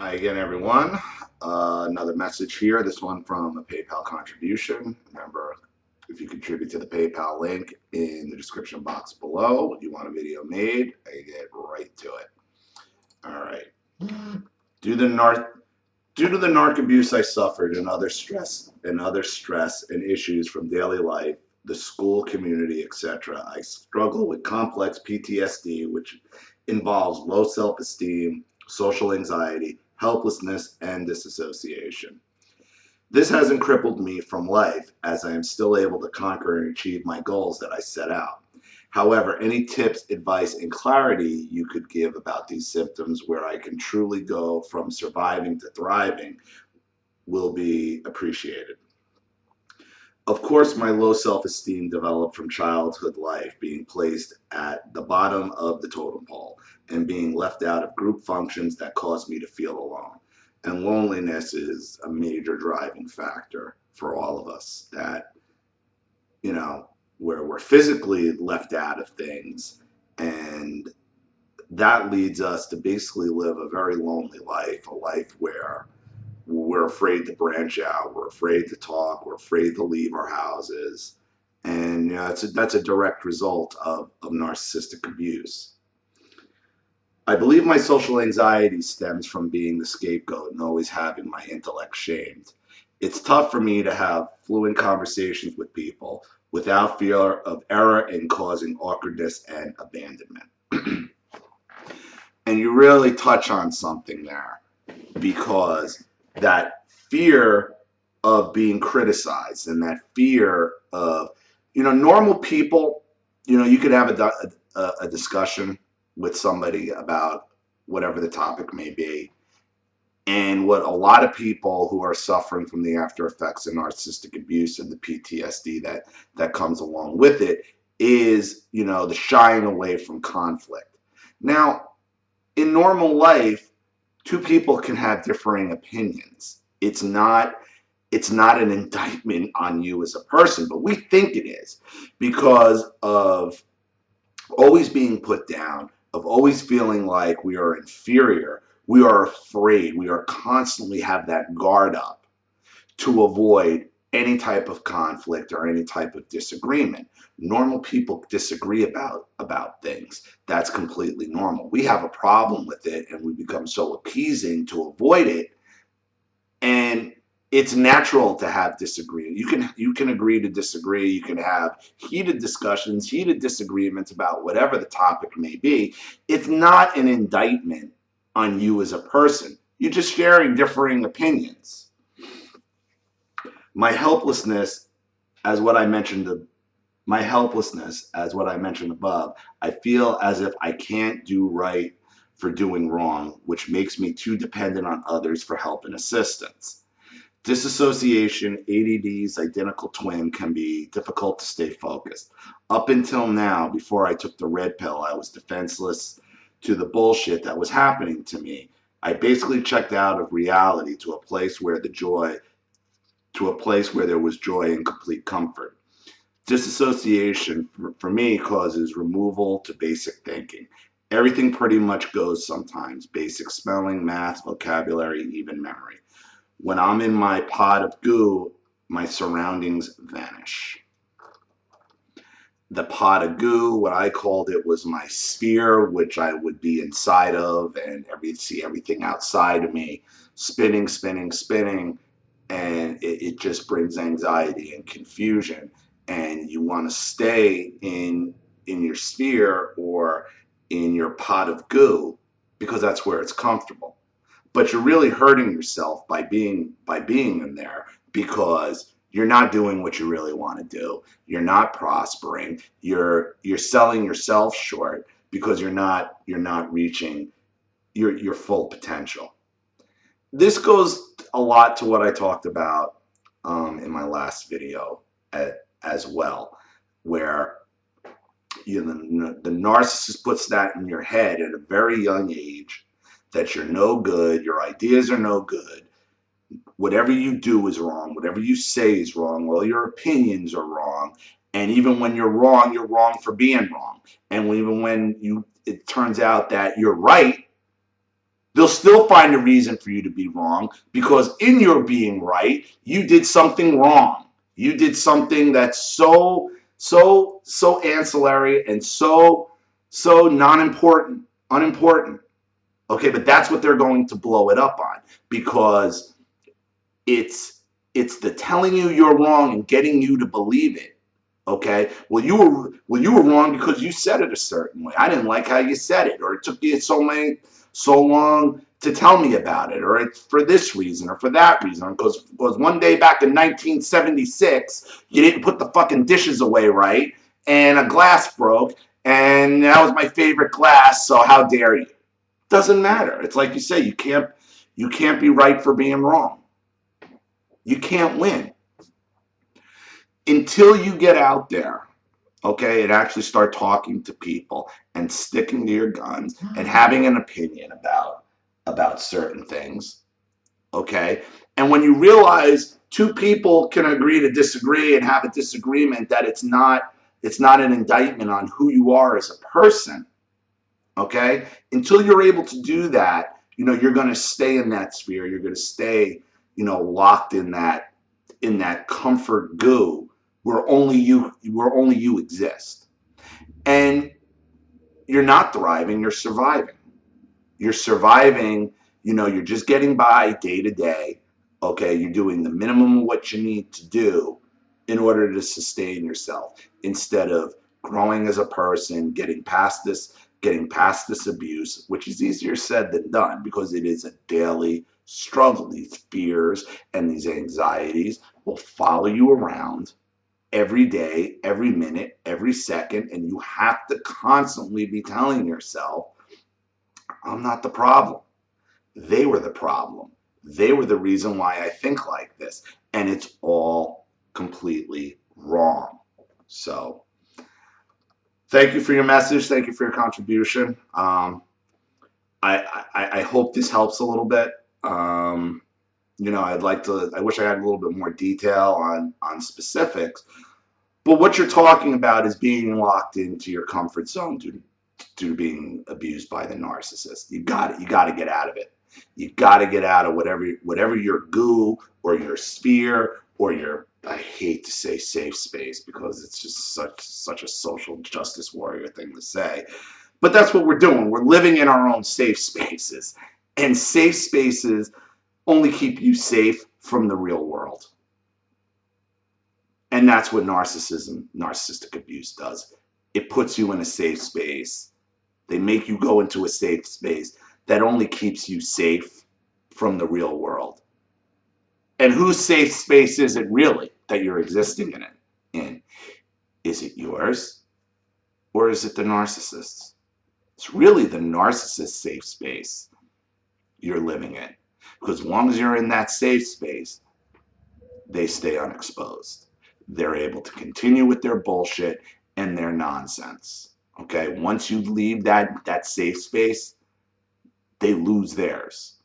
Hi again, everyone. Another message here, this one from a PayPal contribution. Remember, if you contribute to the PayPal link in the description box below, you want a video made, I get right to it. All right. Due to the narc abuse I suffered and other stress and issues from daily life, the school community, etc., I struggle with complex PTSD, which involves low self-esteem, social anxiety, helplessness, and disassociation. This hasn't crippled me from life, as I am still able to conquer and achieve my goals that I set out. However, any tips, advice, and clarity you could give about these symptoms where I can truly go from surviving to thriving will be appreciated. Of course, my low self-esteem developed from childhood life, being placed at the bottom of the totem pole and being left out of group functions that caused me to feel alone. And loneliness is a major driving factor for all of us that, where we're physically left out of things, and that leads us to basically live a very lonely life, a life where we're afraid to branch out, we're afraid to talk, we're afraid to leave our houses. And that's a direct result of narcissistic abuse. I believe my social anxiety stems from being the scapegoat and always having my intellect shamed. It's tough for me to have fluent conversations with people without fear of error and causing awkwardness and abandonment. And you really touch on something there, because that fear of being criticized and that fear of, normal people, you could have a discussion with somebody about whatever the topic may be. And what a lot of people who are suffering from the after effects of narcissistic abuse and the PTSD that comes along with it is, the shying away from conflict. Now, in normal life, two people can have differing opinions. It's not an indictment on you as a person, but we think it is, because of always being put down, of always feeling like we are inferior. We are afraid. We are constantly have that guard up to avoid any type of conflict or any type of disagreement. Normal people disagree about things. That's completely normal. We have a problem with it and we become so appeasing to avoid it. And it's natural to have disagreement. You can agree to disagree. You can have heated discussions, heated disagreements about whatever the topic may be. It's not an indictment on you as a person. You're just sharing differing opinions. My helplessness, as what I mentioned above, I feel as if I can't do right for doing wrong, which makes me too dependent on others for help and assistance. Disassociation, ADD's identical twin, can be difficult to stay focused. Up until now, before I took the red pill, I was defenseless to the bullshit that was happening to me. I basically checked out of reality to a place where there was joy and complete comfort. Disassociation, for me, causes removal to basic thinking. Everything pretty much goes sometimes. Basic spelling, math, vocabulary, even memory. When I'm in my pot of goo, my surroundings vanish. The pot of goo, what I called it, was my sphere, which I would be inside of, and see everything outside of me spinning, spinning, spinning, and it just brings anxiety and confusion. And you want to stay in your sphere or in your pot of goo because that's where it's comfortable. But you're really hurting yourself by being in there, because you're not doing what you really want to do. You're not prospering. You're selling yourself short because you're not reaching your full potential. This goes a lot to what I talked about in my last video as well, where the narcissist puts that in your head at a very young age, that you're no good, your ideas are no good, whatever you do is wrong, whatever you say is wrong, all your opinions are wrong, and even when you're wrong for being wrong. And even when it turns out that you're right, They'll still find a reason for you to be wrong, because in your being right, you did something wrong. You did something that's so ancillary and so non-important, unimportant. Okay, but that's what they're going to blow it up on, because it's the telling you you're wrong and getting you to believe it. Okay, well you were wrong because you said it a certain way. I didn't like how you said it, or it took you so long to tell me about it, or it's for this reason or for that reason, because one day back in 1976 you didn't put the fucking dishes away right and a glass broke, and that was my favorite glass, so how dare you. Doesn't matter. It's like you say, you can't be right for being wrong. You can't win until you get out there, okay, and actually start talking to people and sticking to your guns and having an opinion about certain things, okay? And when you realize two people can agree to disagree and have a disagreement, that it's not an indictment on who you are as a person, okay? Until you're able to do that, you're going to stay in that sphere. You're going to stay, locked in that comfort goo where only you exist. And you're not thriving, you're surviving. You're surviving, you're just getting by day to day. Okay, you're doing the minimum of what you need to do in order to sustain yourself, instead of growing as a person, getting past this abuse, which is easier said than done, because it is a daily struggle. These fears and these anxieties will follow you around every day, every minute, every second, and you have to constantly be telling yourself, I'm not the problem. They were the problem. They were the reason why I think like this, and it's all completely wrong. So thank you for your message. Thank you for your contribution. I hope this helps a little bit. I wish I had a little bit more detail on specifics, but what you're talking about is being locked into your comfort zone due to being abused by the narcissist. You got to get out of it. You got to get out of whatever your goo or your sphere or your, I hate to say safe space, because it's just such a social justice warrior thing to say, but that's what we're doing. We're living in our own safe spaces, and safe spaces only keep you safe from the real world. And that's what narcissistic abuse does. It puts you in a safe space. They make you go into a safe space that only keeps you safe from the real world. And whose safe space is it really that you're existing in? Is it yours, or is it the narcissist's? It's really the narcissist's safe space you're living in. Because as long as you're in that safe space, they stay unexposed. They're able to continue with their bullshit and their nonsense. Okay, once you leave that safe space, they lose theirs.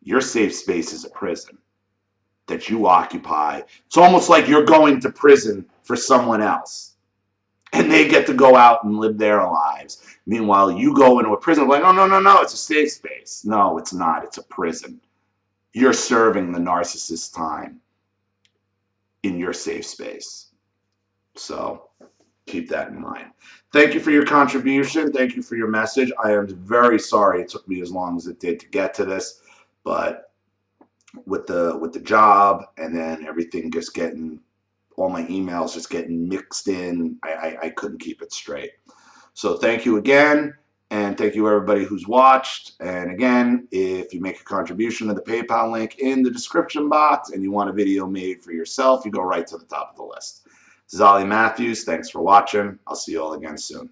Your safe space is a prison that you occupy. It's almost like you're going to prison for someone else, and they get to go out and live their lives. Meanwhile, you go into a prison like, oh, no, it's a safe space. No, it's not. It's a prison. You're serving the narcissist's time in your safe space. So keep that in mind. Thank you for your contribution. Thank you for your message. I am very sorry it took me as long as it did to get to this, but with the job and then everything just getting, all my emails just getting mixed in, I couldn't keep it straight. So thank you again, and thank you everybody who's watched. And again, if you make a contribution to the PayPal link in the description box and you want a video made for yourself, you go right to the top of the list. This is Ollie Matthews. Thanks for watching. I'll see you all again soon.